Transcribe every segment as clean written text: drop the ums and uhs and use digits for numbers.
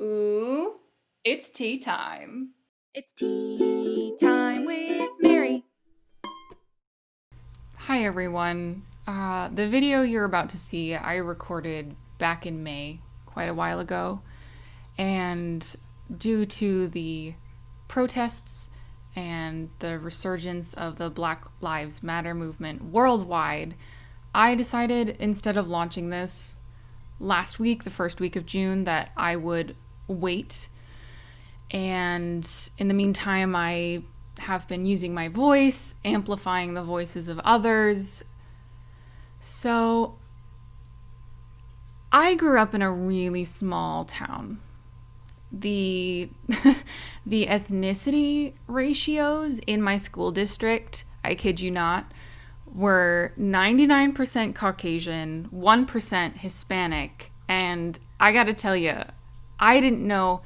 Ooh, it's tea time. It's tea time with Mary. Hi everyone. The video you're about to see I recorded back in May, quite a while ago, and due to the protests and the resurgence of the Black Lives Matter movement worldwide, I decided instead of launching this last week, the first week of June, that I would wait. And in the meantime, I have been using my voice, amplifying the voices of others. So I grew up in a really small town. The the ethnicity ratios in my school district, I kid you not, were 99% Caucasian, 1% Hispanic, and I got to tell you, I didn't know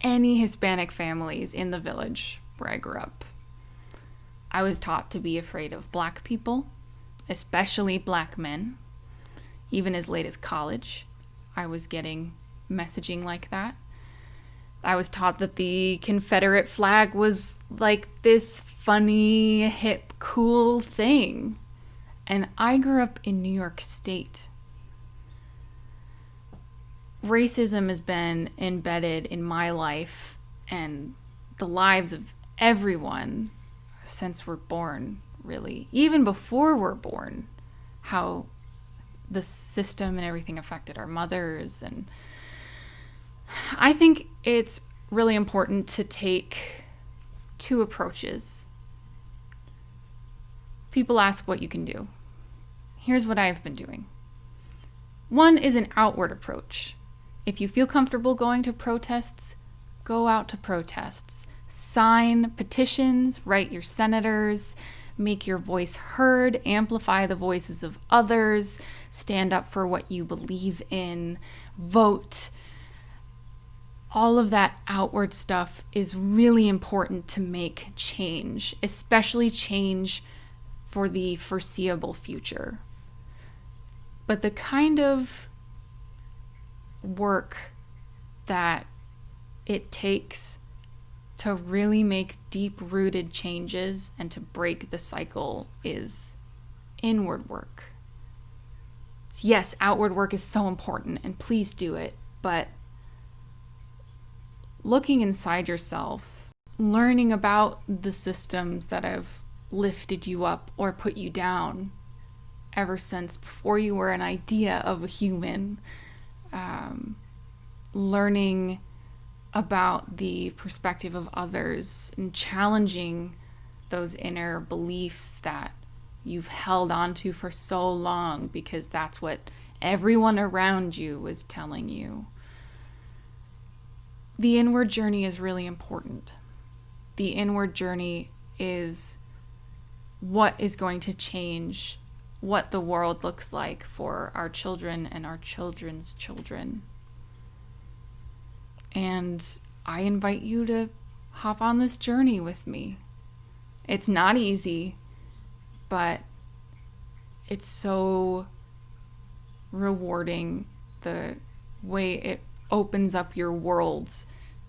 any Hispanic families in the village where I grew up. I was taught to be afraid of black people, especially black men. Even as late as college, I was getting messaging like that. I was taught that the Confederate flag was like this funny, hip, cool thing. And I grew up in New York State. Racism has been embedded in my life and the lives of everyone since we're born, really. Even before we're born, how the system and everything affected our mothers. And I think it's really important to take two approaches. People ask what you can do. Here's what I've been doing. One is an outward approach. If you feel comfortable going to protests, go out to protests. Sign petitions, write your senators, make your voice heard, amplify the voices of others, stand up for what you believe in, vote. All of that outward stuff is really important to make change, especially change for the foreseeable future. But the kind of work that it takes to really make deep-rooted changes and to break the cycle is inward work. Yes, outward work is so important, and please do it, but looking inside yourself, learning about the systems that have lifted you up or put you down ever since before you were an idea of a human, learning about the perspective of others and challenging those inner beliefs that you've held on to for so long because that's what everyone around you was telling you. The inward journey is really important. The inward journey is what is going to change what the world looks like for our children and our children's children. And I invite you to hop on this journey with me. It's not easy, but it's so rewarding the way it opens up your world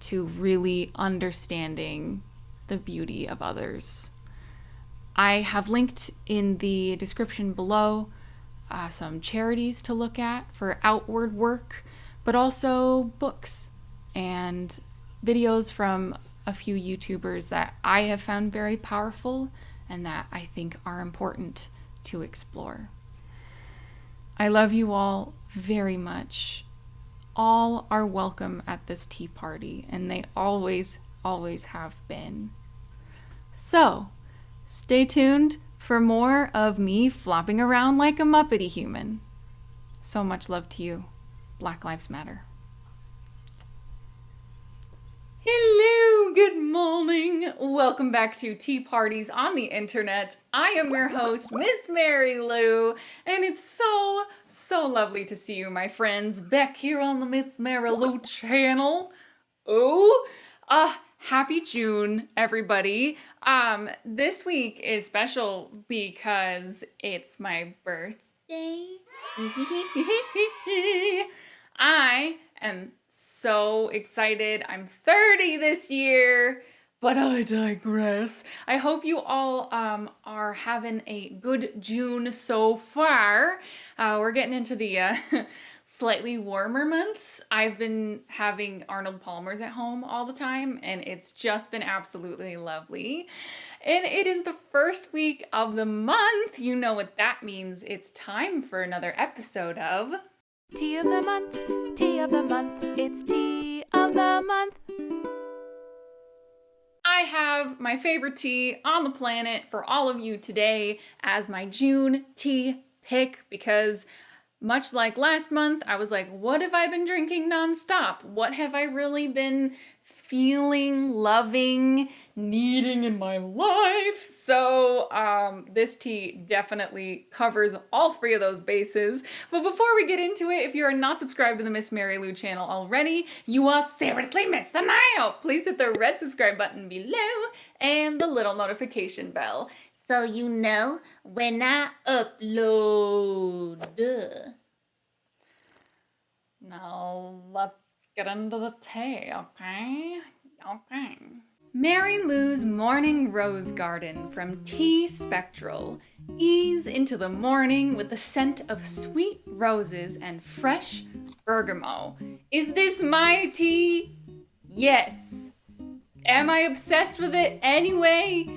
to really understanding the beauty of others. I have linked in the description below some charities to look at for outward work, but also books and videos from a few YouTubers that I have found very powerful and that I think are important to explore. I love you all very much. All are welcome at this tea party, and they always have been. So, stay tuned for more of me flopping around like a Muppety human. So much love to you. Black Lives Matter. Hello, good morning. Welcome back to Tea Parties on the Internet. I am your host, Miss Mary Lou, and it's so lovely to see you, my friends, back here on the Miss Mary Lou channel. Oh, happy June, everybody. This week is special because it's my birthday. I am so excited. I'm 30 this year, but I digress. I hope you all are having a good June so far. We're getting into the slightly warmer months. I've been having Arnold Palmer's at home all the time, and it's just been absolutely lovely. And it is the first week of the month. You know what that means. It's time for another episode of Tea of the month, tea of the month, it's tea of the month. I have my favorite tea on the planet for all of you today as my June tea pick, because much like last month, I was like, what have I been drinking nonstop? What have I really been feeling, loving, needing in my life? So this tea definitely covers all three of those bases. But before we get into it, if you are not subscribed to the Miss Mary Lou channel already, you are seriously missing out. Please hit the red subscribe button below and the little notification bell, so you know when I upload. Now let's get into the tea, okay? Okay. Mary Lou's Morning Rose Garden from Tea Spectral. Ease into the morning with the scent of sweet roses and fresh bergamot. Is this my tea? Yes. Am I obsessed with it anyway?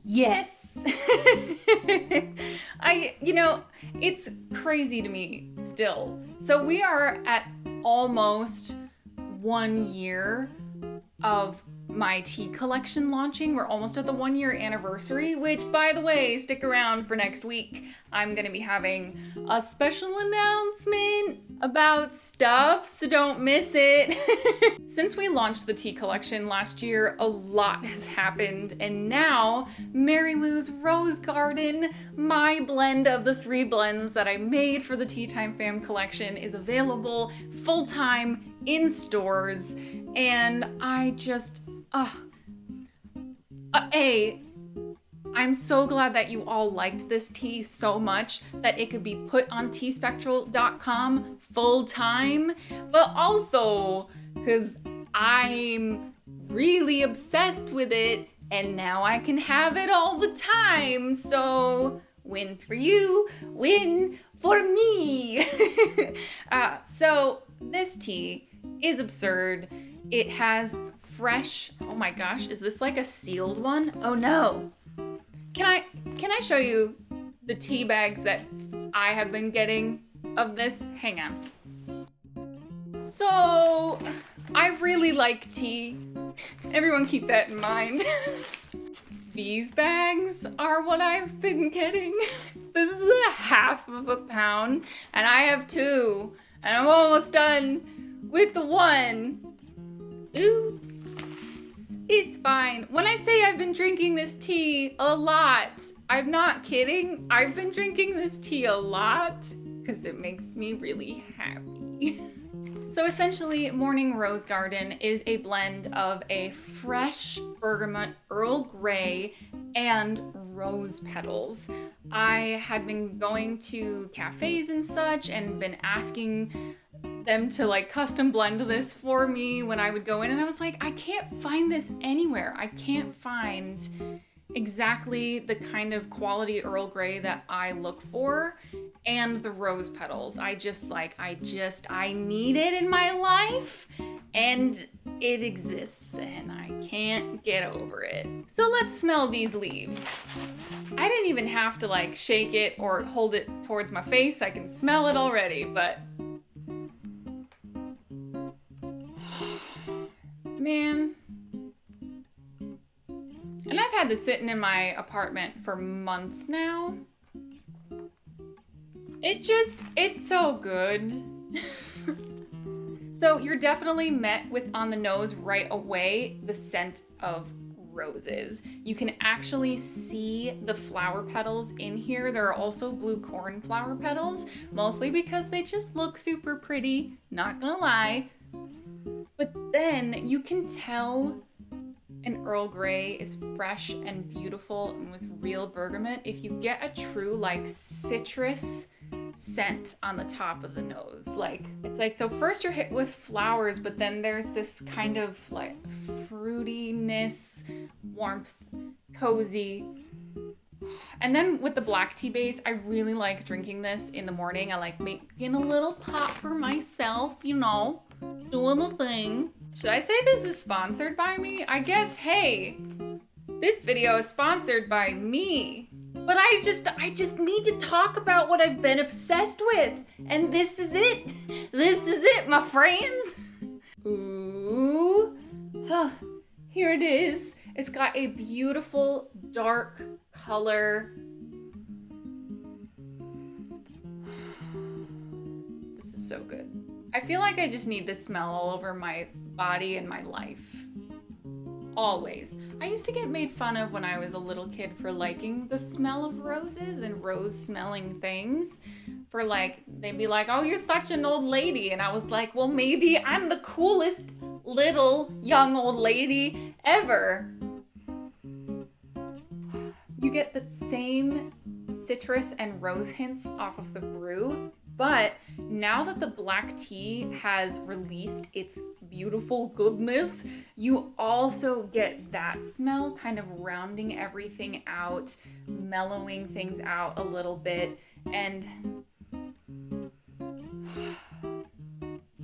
Yes. It's crazy to me still. So we are at almost 1 year of my tea collection launching. We're almost at the 1 year anniversary, which, by the way, stick around for next week. I'm gonna be having a special announcement about stuff, so don't miss it. Since we launched the tea collection last year, a lot has happened, and now Mary Lou's Rose Garden, my blend of the 3 blends that I made for the Tea Time Fam collection, is available full-time in stores, and I just, I'm so glad that you all liked this tea so much that it could be put on teaspectral.com full time, but also because I'm really obsessed with it and now I can have it all the time. So win for you, win for me. So this tea is absurd. It has fresh, oh my gosh, is this like a sealed one? Oh no. Can I show you the tea bags that I have been getting of this? Hang on. So, I really like tea. Everyone keep that in mind. These bags are what I've been getting. This is a half of a pound, and I have 2, and I'm almost done with the 1. Oops. It's fine. When I say I've been drinking this tea a lot, I'm not kidding. I've been drinking this tea a lot because it makes me really happy. So essentially, Morning Rose Garden is a blend of a fresh bergamot, Earl Grey, and rose petals. I had been going to cafes and such and been asking them to like custom blend this for me when I would go in, and I was like, I can't find this anywhere. I can't find exactly the kind of quality Earl Grey that I look for and the rose petals. I need it in my life, and it exists and I can't get over it. So let's smell these leaves. I didn't even have to like shake it or hold it towards my face. I can smell it already, but man. And I've had this sitting in my apartment for months now. It's so good. So you're definitely met with on the nose right away the scent of roses. You can actually see the flower petals in here. There are also blue cornflower petals, mostly because they just look super pretty, not gonna lie. But then you can tell an Earl Grey is fresh and beautiful and with real bergamot if you get a true like citrus scent on the top of the nose. Like, it's like, so first you're hit with flowers, but then there's this kind of like fruitiness, warmth, cozy. And then with the black tea base, I really like drinking this in the morning. I like making a little pot for myself, you know, doing the thing. Should I say this is sponsored by me? I guess, hey, this video is sponsored by me. But I just need to talk about what I've been obsessed with. And this is it. This is it, my friends. Ooh. Huh. Here it is. It's got a beautiful dark color. This is so good. I feel like I just need this smell all over my body and my life. Always. I used to get made fun of when I was a little kid for liking the smell of roses and rose smelling things. For like, they'd be like, oh, you're such an old lady. And I was like, well, maybe I'm the coolest little young old lady ever. You get the same citrus and rose hints off of the brew, but now that the black tea has released its beautiful goodness, you also get that smell kind of rounding everything out, mellowing things out a little bit, and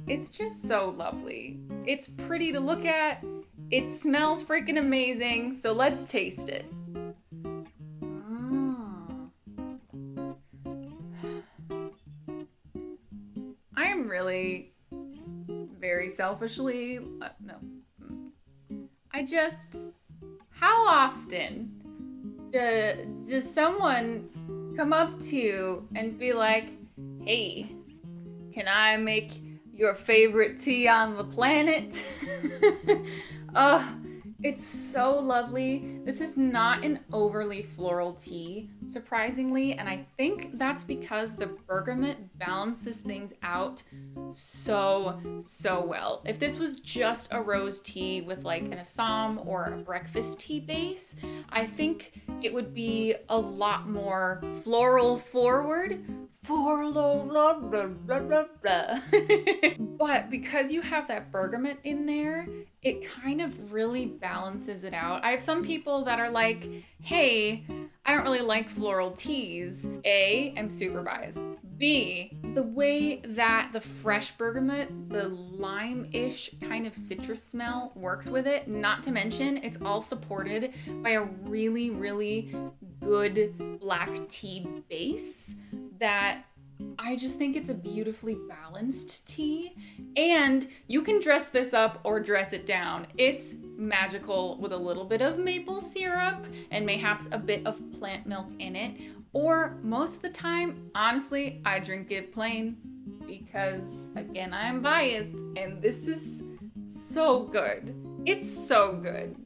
it's just so lovely. It's pretty to look at, it smells freaking amazing, so let's taste it. Really very selfishly, how often does someone come up to you and be like, hey, can I make your favorite tea on the planet? It's so lovely. This is not an overly floral tea, surprisingly, and I think that's because the bergamot balances things out so well. If this was just a rose tea with like an Assam or a breakfast tea base, I think it would be a lot more floral forward. But because you have that bergamot in there, it kind of really balances it out. I have some people that are like, hey, I don't really like floral teas. A, I'm super biased. B, the way that the fresh bergamot, the lime-ish kind of citrus smell works with it, not to mention it's all supported by a really, really good black tea base that I just think it's a beautifully balanced tea, and you can dress this up or dress it down. It's magical with a little bit of maple syrup and mayhaps a bit of plant milk in it, or most of the time, honestly, I drink it plain because, again, I'm biased, and this is so good. It's so good.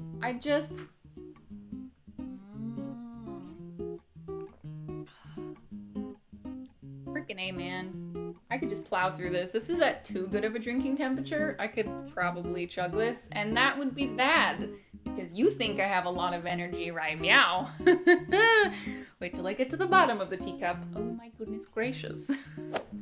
Freaking A, man. I could just plow through this. This is at too good of a drinking temperature. I could probably chug this, and that would be bad because you think I have a lot of energy, right? Meow. Wait till I get to the bottom of the teacup. Oh my goodness gracious.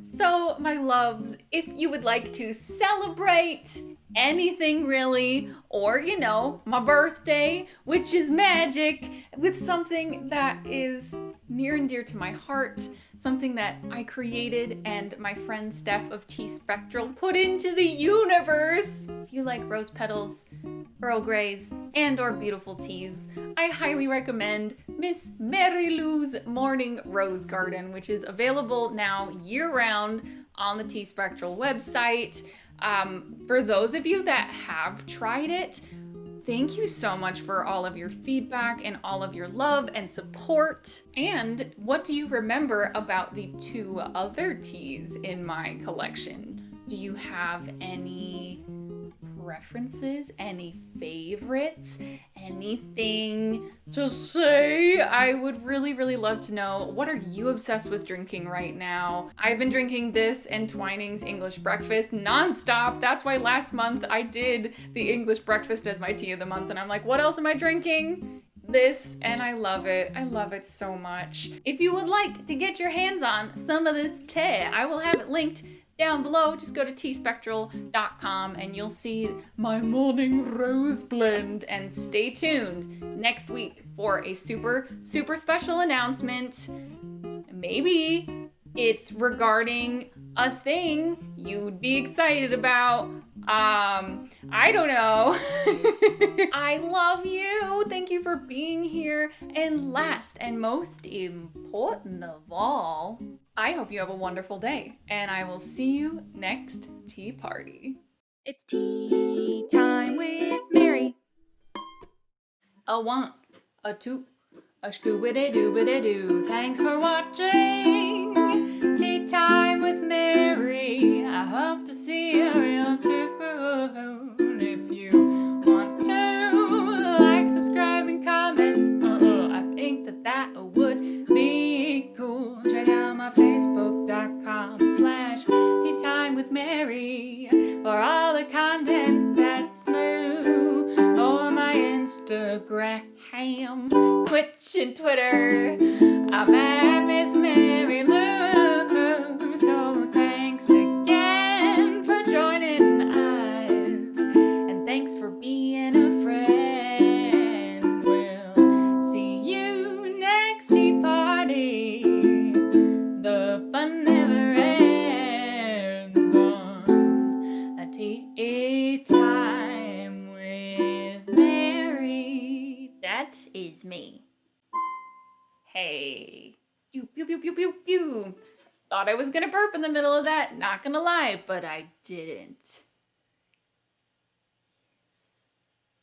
So, my loves, if you would like to celebrate anything really, or, you know, my birthday, which is magic, with something that is near and dear to my heart, something that I created and my friend Steph of Tea Spectral put into the universe. If you like rose petals, Earl Greys, and or beautiful teas, I highly recommend Miss Mary Lou's Morning Rose Garden, which is available now year-round on the Tea Spectral website. For those of you that have tried it, thank you so much for all of your feedback and all of your love and support. And what do you remember about the 2 other teas in my collection? Do you have any preferences, any favorites, anything to say? I would really, really love to know. What are you obsessed with drinking right now? I've been drinking this and Twining's English breakfast nonstop. That's why last month I did the English breakfast as my tea of the month, and I'm like, what else am I drinking? this and I love it. I love it so much. If you would like to get your hands on some of this tea, I will have it linked down below. Just go to teaspectral.com and you'll see my morning rose blend. And stay tuned next week for a super, super special announcement. Maybe it's regarding a thing you'd be excited about. I don't know. I love you. Thank you for being here. And last and most important of all, I hope you have a wonderful day, and I will see you next tea party. It's tea time with Mary. A one, a two, a scooby-doo-ba-doo. Thanks for watching Tea Time with Mary. I hope to see you real soon. If you want to like, subscribe, and comment, I think that would be cool. Check out my Facebook.com/Tea Time with Mary for all the content that's new, or my Instagram, Twitch, and Twitter. I'm at Miss Mary Lou. So thanks again for joining us, and thanks for being a friend. We'll see you next tea party. The fun never ends on a tea time with Mary. That is me. Hey. Pew, pew, pew, pew, pew, pew. Thought I was gonna burp in the middle of that, not gonna lie, but I didn't.